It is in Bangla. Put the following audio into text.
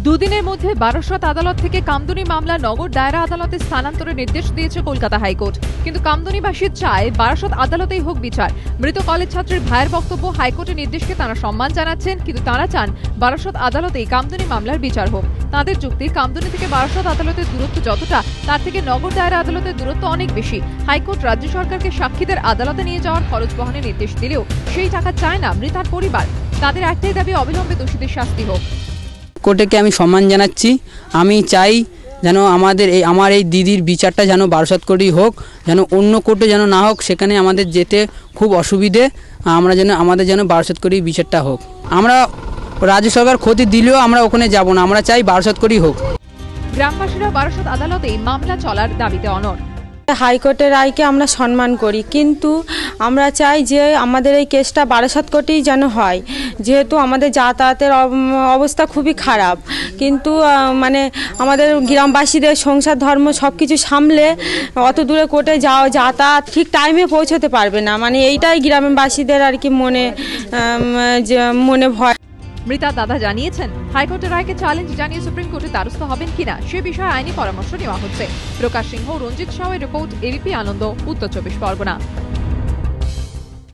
দুদিনের মধ্যে বারাসত আদালত থেকে কামদুনি মামলা নগর দায়রা আদালতে স্থানান্তরের নির্দেশ দিয়েছে কলকাতা হাইকোর্ট। কিন্তু কামদুনিবাসী চায় বারাসত আদালতেই হোক বিচার। মৃত কলেজ ছাত্রের ভাইয়ের বক্তব্য, হাইকোর্টের নির্দেশকে তারা সম্মান জানাচ্ছেন, কিন্তু তারা চান বারাসত আদালতেই কামদুনি মামলার বিচার হোক। তাদের যুক্তি, কামদুনি থেকে বারাসত আদালতের দূরত্ব যতটা, তার থেকে নগর দায়রা আদালতের দূরত্ব অনেক বেশি। হাইকোর্ট রাজ্য সরকারকে সাক্ষীদের আদালতে নিয়ে যাওয়ার খরচ বহনের নির্দেশ দিলেও সেই টাকা চায় না মৃতার পরিবার। তাদের একটাই দাবি, অবিলম্বে দোষীদের শাস্তি হোক। কোর্টকে আমি সম্মান জানাচ্ছি। আমি চাই যেন আমার এই দিদির বিচারটা যেন বারাসত কোর্টেই হোক, যেন অন্য কোর্টে যেন না হোক। সেখানে আমাদের যেতে খুব অসুবিধে, আমাদের যেন বারাসত কোর্টেই বিচারটা হোক। আমরা রাজ্য সরকার ক্ষতি দিলেও আমরা ওখানে যাব না, আমরা চাই বারাসত কোর্টেই হোক। গ্রামবাসীরা বারাসত আদালতেই মামলা চলার দাবিতে অনড়। হাইকোর্টের রায়কে আমরা সম্মান করি, কিন্তু আমরা চাই যে আমাদের এই কেসটা বারাসত কোর্টেই যেন হয়, যেহেতু আমাদের যাতায়াতের অবস্থা খুবই খারাপ। কিন্তু আমাদের গ্রামবাসীদের সংসার ধর্ম সব কিছু সামলে অত দূরে কোর্টে যাতায়াত ঠিক টাইমে পৌঁছতে পারবে না। এইটাই গ্রামবাসীদের আর কি মনে ভয়। মৃতা দাদা জানিয়েছেন, হাইকোর্টের রায়কে চ্যালেঞ্জ জানিয়ে সুপ্রিম কোর্টে দ্বারস্থ হবেন কিনা সে বিষয়ে আইনি পরামর্শ নেওয়া হচ্ছে। প্রকাশ সিংহ, রঞ্জিত সাউয়ের রিপোর্ট, এবিপি আনন্দ, উত্তর 24 পরগনা।